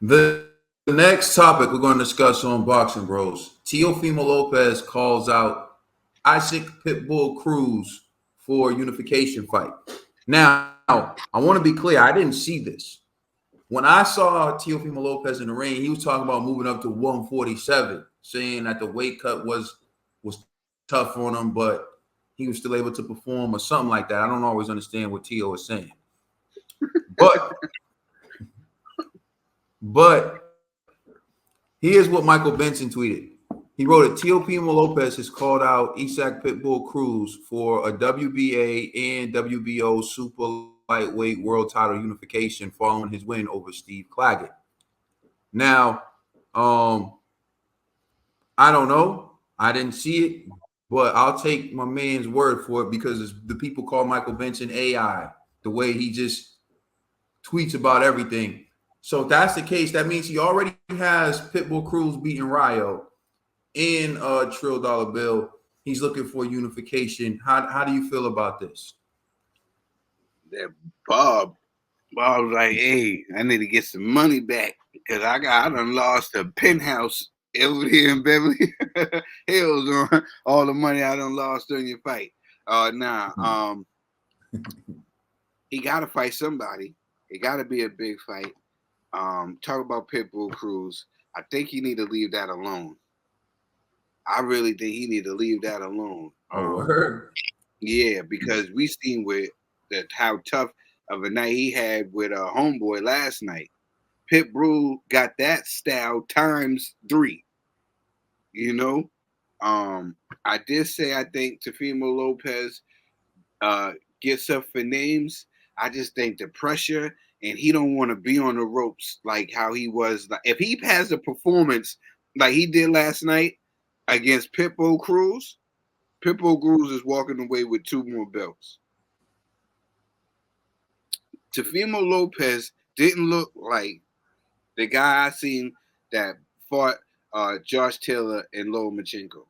The next topic we're going to discuss on Boxing Bros. Teofimo Lopez calls out Isaac Pitbull Cruz for unification fight. Now, I want to be clear. I didn't see this. When I saw Teofimo Lopez in the ring, he was talking about moving up to 147, saying that the weight cut was tough on him, but he was still able to perform or something like that. I don't always understand what Teo is saying. But here's what Michael Benson tweeted. He wrote it. Teofimo Lopez has called out Issac Pitbull Cruz for a WBA and WBO super lightweight world title unification following his win over Steve Claggett. Now, I don't know. I didn't see it, but I'll take my man's word for it because the people call Michael Benson AI, the way he just tweets about everything. So if that's the case, that means he already has Pitbull Cruz beating Rayo in a Trill Dollar Bill. He's looking for unification. How do you feel about this? That Bob was like, hey, I need to get some money back because I done lost a penthouse over here in Beverly Hills on all the money I done lost during your fight. He got to fight somebody. It got to be a big fight. Talk about Pitbull Cruz. I think you need to leave that alone. I really think he need to leave that alone. Yeah, because we seen with that how tough of a night he had with a homeboy last night. Pitbull got that style times 3. You know, I did say I think Teofimo Lopez gets up for names. I just think the pressure and he don't want to be on the ropes like how he was. Like, if he has a performance like he did last night against Pitbull Cruz is walking away with 2 more belts. Teofimo Lopez didn't look like the guy I seen that fought Josh Taylor and Lomachenko.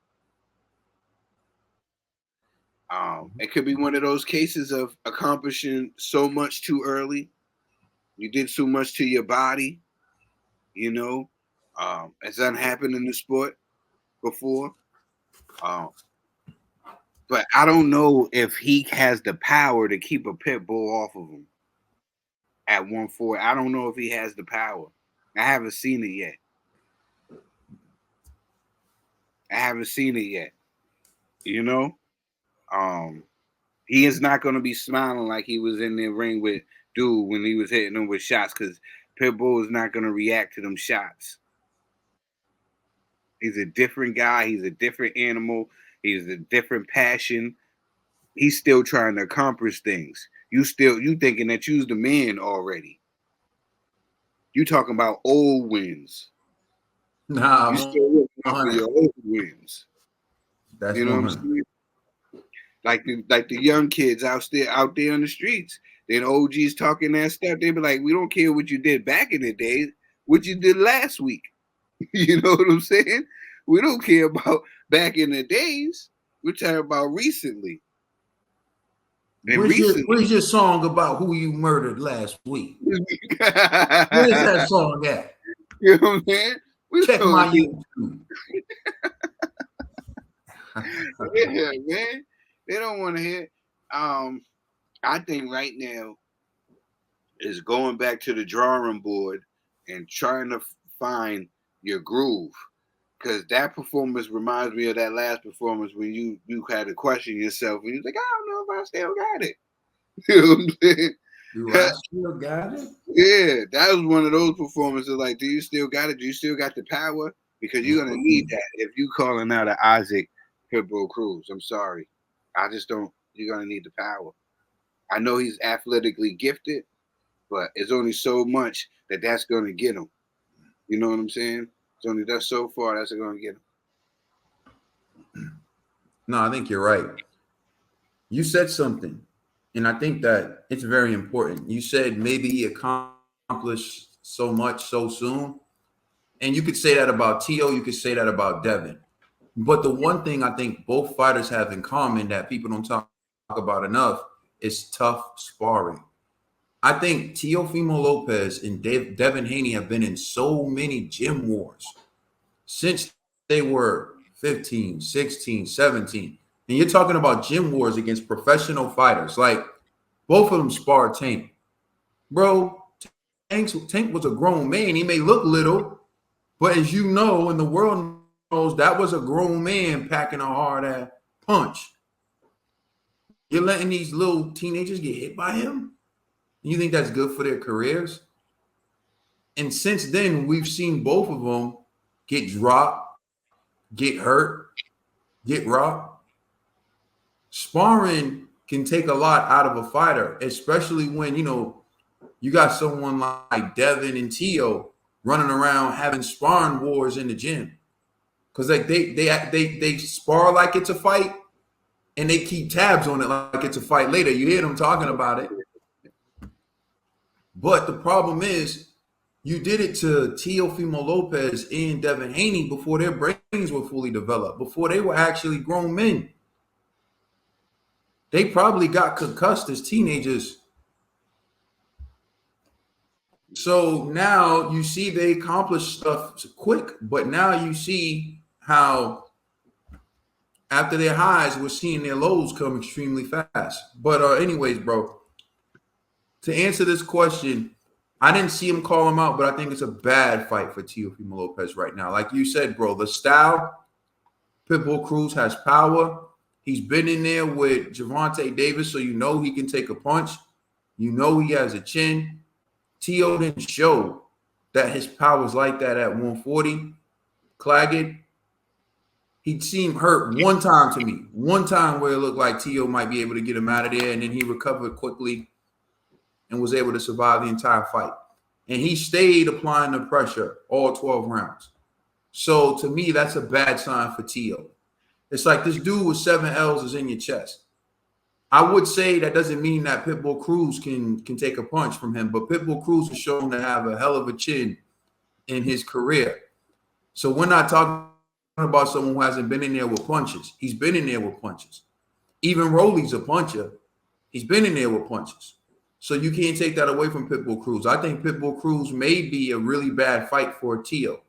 It could be one of those cases of accomplishing so much too early. You did so much to your body, you know. It's done happened in the sport before. But I don't know if he has the power to keep a pit bull off of him at 140. I don't know if he has the power. I haven't seen it yet. You know? He is not going to be smiling like he was in the ring with Dude when he was hitting him with shots because Pitbull is not going to react to them shots. He's a different guy. He's a different animal. He's a different passion. He's still trying to accomplish things. You thinking that you's the man already. You talking about old wins. Nah, you still looking out for your old wins. That's you know 100. What I'm saying? Like the young kids out there on the streets. Then OGs talking that stuff. They be like, we don't care what you did back in the day, what you did last week. You know what I'm saying? We don't care about back in the days. We're talking about recently. Where's your song about who you murdered last week? Where's that song at? You know what I'm saying? Check my YouTube. Yeah, man. They don't want to hear. I think right now is going back to the drawing board and trying to find your groove. Because that performance reminds me of that last performance when you had to question yourself and you're like, I don't know if I still got it. You know what I'm saying? Do I still got it? Yeah, that was one of those performances. Like, do you still got it? Do you still got the power? Because you're gonna need that if you calling out an Isaac Pitbull Cruz. I'm sorry, I just don't. You're gonna need the power. I know he's athletically gifted, but it's only so much that's gonna get him. You know what I'm saying? It's only that so far that's gonna get him. No, I think you're right. You said something. And I think that it's very important. You said maybe he accomplished so much so soon. And you could say that about Teo. You could say that about Devin. But the one thing I think both fighters have in common that people don't talk about enough is tough sparring. I think Teofimo Lopez and Devin Haney have been in so many gym wars since they were 15, 16, 17. And you're talking about gym wars against professional fighters. Like, both of them sparred Tank. Bro, Tank was a grown man. He may look little, but as you know, and the world knows, that was a grown man packing a hard ass punch. You're letting these little teenagers get hit by him? You think that's good for their careers? And since then, we've seen both of them get dropped, get hurt, get rocked. Sparring can take a lot out of a fighter, especially when, you got someone like Devin and Tio running around having sparring wars in the gym. Because like they spar like it's a fight, and they keep tabs on it like it's a fight later. You hear them talking about it. But the problem is, you did it to Teofimo Lopez and Devin Haney before their brains were fully developed, before they were actually grown men. They probably got concussed as teenagers. So now you see they accomplished stuff quick, but now you see how after their highs, we're seeing their lows come extremely fast. But anyways, bro, to answer this question, I didn't see him call him out, but I think it's a bad fight for Teofimo Lopez right now. Like you said, bro, the style, Pitbull Cruz has power. He's been in there with Gervonta Davis, so you know he can take a punch. You know he has a chin. Tio didn't show that his power's like that at 140. Claggett, he seemed hurt one time to me. One time where it looked like Tio might be able to get him out of there, and then he recovered quickly and was able to survive the entire fight. And he stayed applying the pressure all 12 rounds. So to me, that's a bad sign for Tio. It's like this dude with 7 L's is in your chest. I would say that doesn't mean that Pitbull Cruz can take a punch from him, but Pitbull Cruz is shown to have a hell of a chin in his career. So we're not talking about someone who hasn't been in there with punches. He's been in there with punches. Even Rolly's a puncher. He's been in there with punches. So you can't take that away from Pitbull Cruz. I think Pitbull Cruz may be a really bad fight for Tio.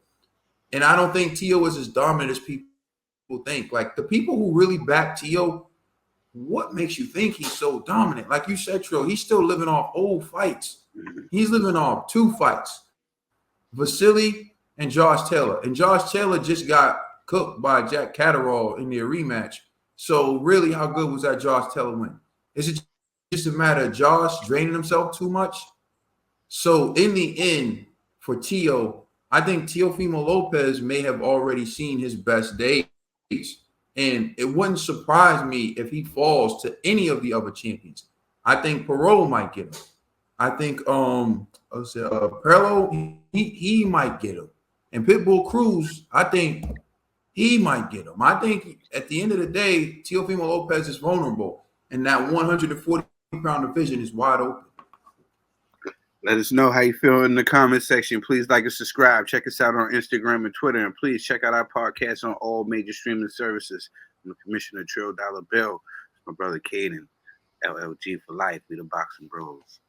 And I don't think Tio is as dominant as people think. Like, the people who really back Tio, what makes you think he's so dominant? Like you said, Tro, he's still living off old fights. He's living off 2 fights, Vasily and Josh Taylor. And Josh Taylor just got cooked by Jack Catterall in their rematch. So really, how good was that Josh Taylor win? Is it just a matter of Josh draining himself too much? So in the end, for Tio, I think Teofimo Lopez may have already seen his best days. And it wouldn't surprise me if he falls to any of the other champions. I think Perot might get him. I think Perlo, he might get him. And Pitbull Cruz, I think he might get him. I think at the end of the day, Teofimo Lopez is vulnerable. And that 140-pound division is wide open. Let us know how you feel in the comment section. Please like and subscribe. Check us out on Instagram and Twitter. And please check out our podcast on all major streaming services. I'm the Commissioner Trill Dollar Bill. My brother Caden, LLG for life. We the Boxing Bros.